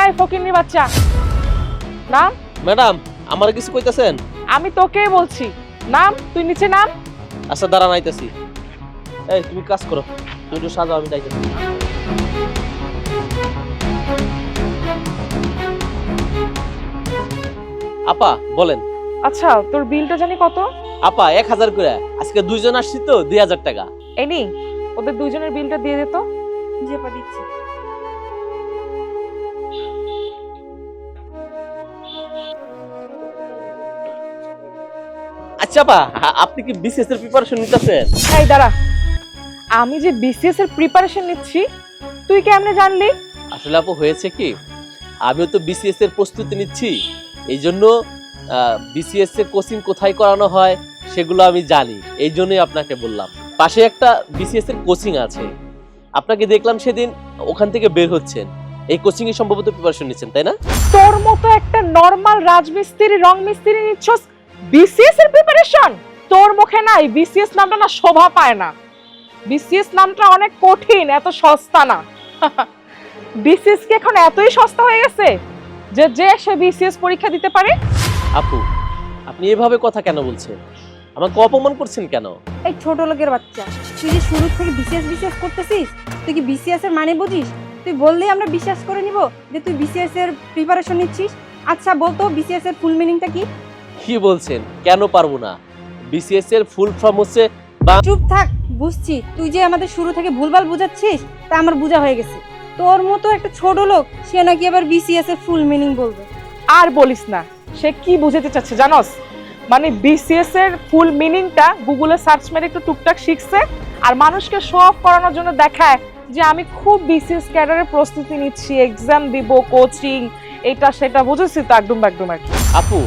এই ফকিন্নি বাচ্চা, নাম। ম্যাডাম, আমার কিছু কইতাছেন? আমি তোকেই বলছি, নাম। তুই নিচে নাম। আচ্ছা দাঁড়ান, আইতাছি। এই তুমি কাজ করো, তুমি একটু সাজাও, আমি যাইতেছি। আপা বলেন। আচ্ছা, তোর বিলটা জানি কত? আপা 1000 করে। আজকে দুইজন আসছি তো 2000 টাকা। এনি ওদের দুইজনের বিলটা দিয়ে দে তো। জি আপা, দিচ্ছি। আচ্ছা আপা, আপনি কি বিসিএস এর প্রিপারেশন নিতেছেন? এই দাঁড়া, আমি যে বিসিএস এর প্রিপারেশন নিচ্ছি তুই কেমনে জানলি? আসলে আপু হয়েছে কি, আমিও তো বিসিএস এর প্রস্তুতি নিচ্ছি, এই জন্য বিসিএস এর কোচিং কোথায় করানো হয় সেগুলো আমি জানি, এই জন্যই আপনাকে বললাম। পাশে একটা বিসিএস এর কোচিং আছে, আপনাকে দেখলাম সেদিন ওখান থেকে বের হচ্ছেন, এই কোচিং এ সম্ভবত প্রিপারেশন নিচ্ছেন, তাই না? তোর মতো একটা নরমাল রাজমিস্ত্রি রং মিস্ত্রি নিচ্ছস বিসিএস এর প্রিপারেশন? তোর মুখে নাই বিসিএস নামটা না শোভা পায় না। বিসিএস নামটা অনেক কঠিন, এত সস্তা না। বিসিএস কি এখন এতই সস্তা হয়ে গেছে যে যে সে বিসিএস পরীক্ষা দিতে পারে? আপু আপনি এভাবে কথা কেন বলছেন? আমাকে অপমান করছেন কেন? এই ছোট লোকের বাচ্চা, তুই যে শুরু থেকে বিসিএস বিসিএস করতেছিস, তুই কি বিসিএস এর মানে বুঝিস? তুই বললেই আমরা বিশ্বাস করে নিব যে তুই বিসিএস এর প্রিপারেশন নিচ্ছিস? আচ্ছা বলতো বিসিএস এর ফুল মিনিংটা কি? কি বলছেন? কেন পারবো না? বিসিএস এর ফুল ফর্ম হচ্ছে চুপ থাক, বুঝছি তুই যে আমাদের শুরু থেকে ভুলভাল বুঝাচ্ছিস, তা আমার বোঝা হয়ে গেছে। তোর মতো একটা ছোট লোক সে নাকি আবার বিসিএস এর ফুল মিনিং বলবে। আর বলিস না, সে কি বুঝাতে চাচ্ছে জানোস? মানে বিসিএস এর ফুল মিনিংটা গুগলে সার্চ মেরে একটু টুকটাক শিখছে, আর মানুষকে শো অফ করানোর জন্য দেখায় যে আমি খুব বিসিএস ক্যাডারের প্রস্তুতি নিচ্ছি, এক্সাম দিব, কোচিং, এটা সেটা। বুঝেছি তো একদম একদম আর কি। আপু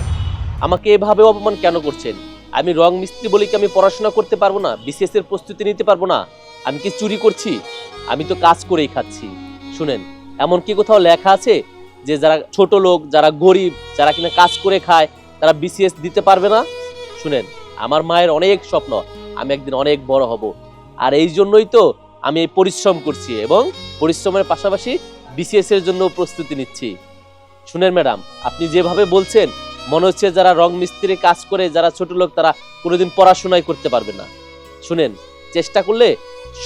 আমাকে এভাবে অপমান কেন করছেন? আমি রং মিস্ত্রি বলে কি আমি পড়াশোনা করতে পারবো না, বিসিএস এর প্রস্তুতি নিতে পারবো না? আমি কি চুরি করছি? আমি তো কাজ করেই খাচ্ছি। শুনেন, এমন কি কোথাও লেখা আছে যে যারা ছোট লোক, যারা গরিব, যারা কিনা কাজ করে খায়, তারা বিসিএস দিতে পারবে না? শুনেন, আমার মায়ের অনেক স্বপ্ন আমি একদিন অনেক বড় হব, আর এই জন্যই তো আমি এই পরিশ্রম করছি এবং পরিশ্রমের পাশাপাশি বিসিএস এর জন্য প্রস্তুতি নিচ্ছি। শুনেন ম্যাডাম, আপনি যেভাবে বলছেন মনে হচ্ছে যারা রং মিস্ত্রি কাজ করে, যারা ছোট লোক, তারা কোনোদিন পড়াশোনাই করতে পারবে না। শুনেন, চেষ্টা করলে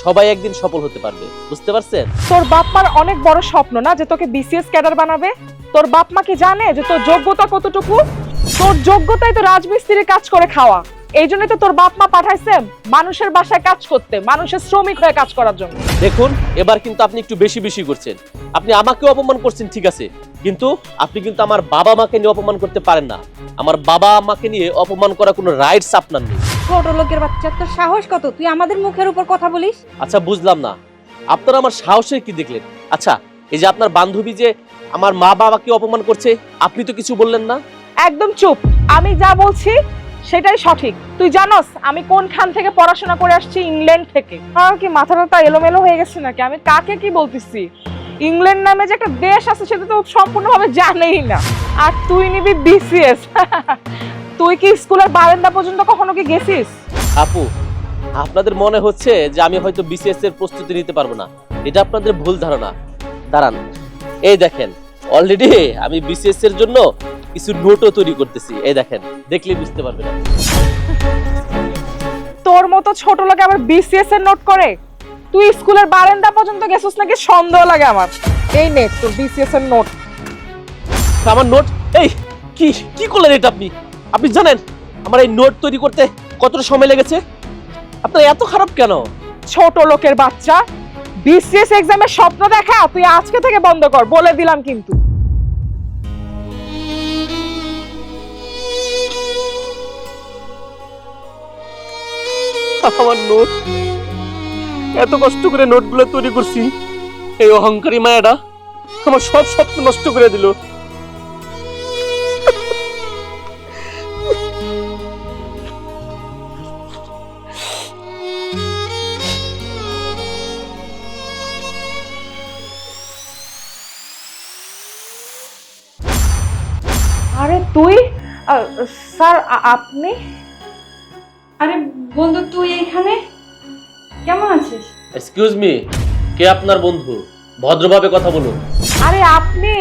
সবাই একদিন সফল হতে পারবে, বুঝতে পারছেন? তোর বাপ মার অনেক বড় স্বপ্ন না যে তোকে বিসিএস ক্যাডার বানাবে? তোর বাপ মা কি জানে যে তোর যোগ্যতা কতটুকু? তোর যোগ্যতাই তো রাজমিস্ত্রির কাজ করে খাওয়া। এই জন্যই তো তোর বাপ মা পাঠাইছে মানুষের বাসায় কাজ করতে, মানুষের শ্রমিক হয়ে কাজ করার জন্য। দেখুন, এবার কিন্তু আপনি একটু বেশি বেশি করছেন। আপনি আমাকে অপমান করছেন ঠিক আছে, কিন্তু আপনি কিন্তু আমার বাবা মাকে নিয়ে অপমান করতে পারেন না। আমার বাবা মাকে নিয়ে অপমান করা কোনো রাইটস আপনার নেই। ছোট লোকের বাচ্চা, তোর সাহস কত? তুই আমাদের মুখের উপর কথা বলিস? আচ্ছা বুঝলাম না, আপনারা আমার সাহসের কি দেখলেন? আচ্ছা, এই যে আপনার বান্ধবী যে আমার মা বাবাকে অপমান করছে, আপনি তো কিছু বললেন না। একদম চুপ, আমি যা বলছি সেটাই সঠিক। তুই জানোস আমি কোনখান থেকে পড়াশোনা করে আসছি? ইংল্যান্ড থেকে। আর কি মাথাটা এলোমেলো হয়ে গেছে নাকি? আমি কাকে কি বলতেছি? ইংল্যান্ড নামে যে একটা দেশ আছে সেটা তো সম্পূর্ণভাবে জানেই না। আর তুই নিবি বিসিএস? তুই কি স্কুলের বারান্দা পর্যন্ত কখনো কি গেছিস? আপু, আপনাদের মনে হচ্ছে যে আমি হয়তো বিসিএস এর প্রস্তুতি নিতে পারবো না, এটা আপনাদের ভুল ধারণা। দাঁড়ান, এই দেখেন, অলরেডি আমি বিসিএস এর জন্য কিছু নোটও তৈরি করতেছি, এই দেখেন, দেখলে বুঝতে পারবেন। তোর মতো ছোট লোক আবার বিসিএস এর নোট করে? তুই স্কুলের বারান্দা পর্যন্ত গেছিস নাকি সন্দেহ লাগে আমার। এই নে তোর বিসিএস এর নোট। আমার নোট? এই কি কি করলেন এটা আপনি? আপনি জানেন আমার এই নোট তৈরি করতে কতটা সময় লেগেছে? আপনার এত খারাপ কেন? ছোট লোকের বাচ্চা, বিসিএস এক্সামের স্বপ্ন দেখা তুই আজকে থেকে বন্ধ কর, বলে দিলাম কিন্তু। আমার নোট, এত কষ্ট করে নোটগুলো তৈরি করছি, এই অহংকারী মায়াটা আমার সব স্বপ্ন নষ্ট করে দিল। আরে তুই? স্যার আপনি? আরে বন্ধু, তুই এইখানে এক্সকিউজ মি, কে আপনার বন্ধু? ভদ্রভাবে কথা বলুন। আরে আপনি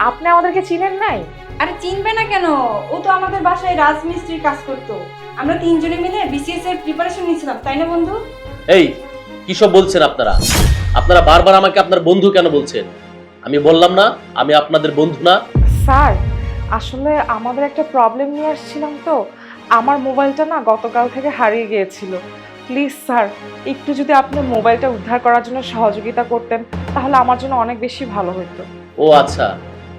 আপনি আমাদেরকে চিনেন নাই? আরে চিনবে না কেন, ও তো আমাদের বাসায় রাজমিস্ত্রির কাজ করতো। আমরা তিনজনে মিলে বিসিএস এর প্রিপারেশন নিয়েছিলাম, তাই না বন্ধু? এই কি সব বলছেন আপনারা? আপনারা বারবার আমাকে আপনার বন্ধু কেন বলছেন? আমি বললাম না আমি আপনাদের বন্ধু না? স্যার আসলে আমাদের একটা প্রবলেম নিয়ে আসছিলাম, তো আমার মোবাইলটা না গতকাল থেকে হারিয়ে গিয়েছিল। প্লিজ স্যার, একটু যদি আপনি মোবাইলটা উদ্ধার করার জন্য সহযোগিতা করতেন তাহলে আমার জন্য অনেক বেশি ভালো হতো। ও আচ্ছা,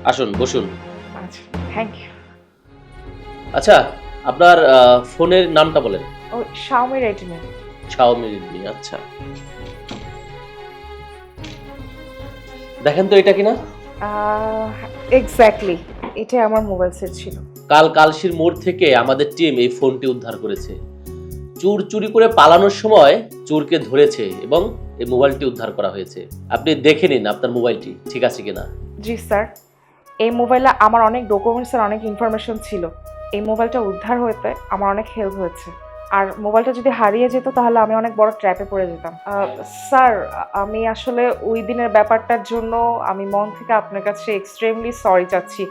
আসুন বসুন। আচ্ছা, থ্যাংক ইউ। আচ্ছা, আপনার ফোনের নামটা বলেন। ও Xiaomi Redmi। Xiaomi Redmi, আচ্ছা। দেখেন তো এটা কিনা। এক্স্যাক্টলি, এটাই আমার মোবাইল সেট ছিল। কাল কালশির মোড় থেকে আমাদের টিম এই ফোনটি উদ্ধার করেছে। চোর চুরি করে পালানোর সময় চোরকে ধরেছে এবং এই মোবাইলটি উদ্ধার করা হয়েছে। আপনি দেখে নিন আপনার মোবাইলটি ঠিক আছে কিনা। জি স্যার, এই মোবাইলে আমার অনেক ডকুমেন্টস আর অনেক ইনফরমেশন ছিল। এই মোবাইলটা উদ্ধার হতে আমার অনেক হেল্প হয়েছে। আর মোবাইলটা যদি হারিয়ে যেত তাহলে আমি অনেক বড় ট্র্যাপে পড়ে যেতাম। স্যার, আমি আসলে ওই দিনের ব্যাপারটার জন্য আমি মন থেকে আপনার কাছে এক্সট্রিমলি সরি চাচ্ছি।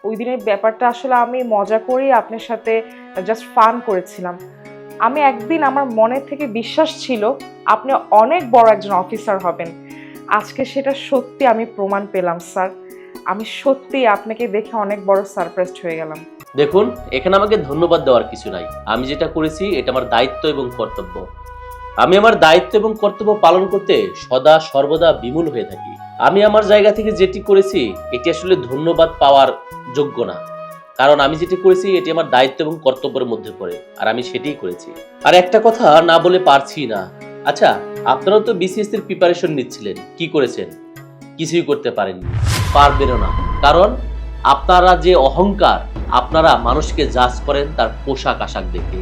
ওই দিনের ব্যাপারটা আসলে আমি মজা করেই আপনার সাথে জাস্ট ফান করেছিলাম। আমি একদিন আমার মনের থেকে বিশ্বাস ছিল আপনি অনেক বড় একজন অফিসার হবেন। আজকে সেটা সত্যি আমি প্রমাণ পেলাম স্যার। আমি সত্যি আপনাকে দেখে অনেক বড় সারপ্রাইজড হয়ে গেলাম। দেখুন, এখানে আমাকে ধন্যবাদ দেওয়ার কিছু নাই। আমি যেটা করেছি এটা আমার দায়িত্ব এবং কর্তব্য। আমি আমার দায়িত্ব এবং কর্তব্য পালন করতে সদা সর্বদা বিমূল হয়ে থাকি। আমি আমার জায়গা থেকে যেটি করেছি এটি আসলে ধন্যবাদ পাওয়ার যোগ্য না, কারণ আমি যেটি করেছি এটি আমার দায়িত্ব এবং কর্তব্যের মধ্যে পড়ে, আর আমি সেটাই করেছি। আর একটা কথা না বলে পারছি না। আচ্ছা, আপনারাও তো বিসিএস এর প্রিপারেশন নিচ্ছিলেন, কি করেছেন? কিছুই করতে পারেননি, পারবেনও না। কারণ আপনারা যে অহংকার, আপনারা মানুষকে জাজ করেন তার পোশাক আশাক দেখে।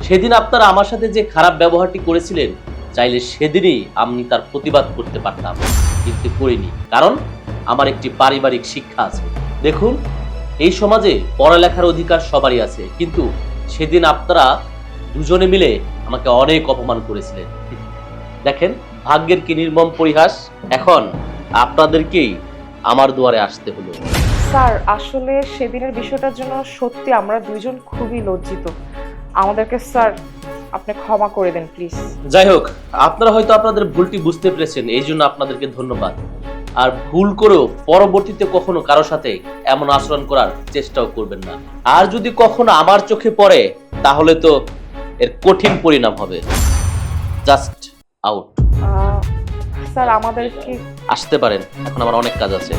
সেদিন আপনারা আমার সাথে যে খারাপ ব্যবহারটি করেছিলেন, চাইলে সেদিনই আমি তার প্রতিবাদ করতে পারতাম, কিন্তু করিনি, কারণ আমার একটি পারিবারিক শিক্ষা আছে। দেখুন, এই সমাজে পড়ালেখার অধিকার সবারই আছে, কিন্তু সেদিন আপনারা দুজনে মিলে আমাকে অনেক অপমান করেছিলেন। দেখেন ভাগ্যের কি নির্মম পরিহাস, এখন আপনাদেরকেই আমার দুয়ারে আসতে হলো। স্যার, আসলে সেদিনের বিষয়টার জন্য সত্যি আমরা দুইজন খুবই লজ্জিত। আমাদেরকে স্যার আপনি ক্ষমা করে দেন প্লিজ। যাই হোক, আপনারা হয়তো আপনাদের ভুলটি বুঝতে পেরেছেন, এই জন্য আপনাদেরকে ধন্যবাদ। আর ভুল করেও পরবর্তীতে কখনো কারো সাথে এমন আচরণ করার চেষ্টাও করবেন না। আর যদি কখনো আমার চোখে পড়ে তাহলে তো এর কঠিন পরিণাম হবে। Just out. স্যার আমাদেরকে আসতে পারেন, এখন আমার অনেক কাজ আছে।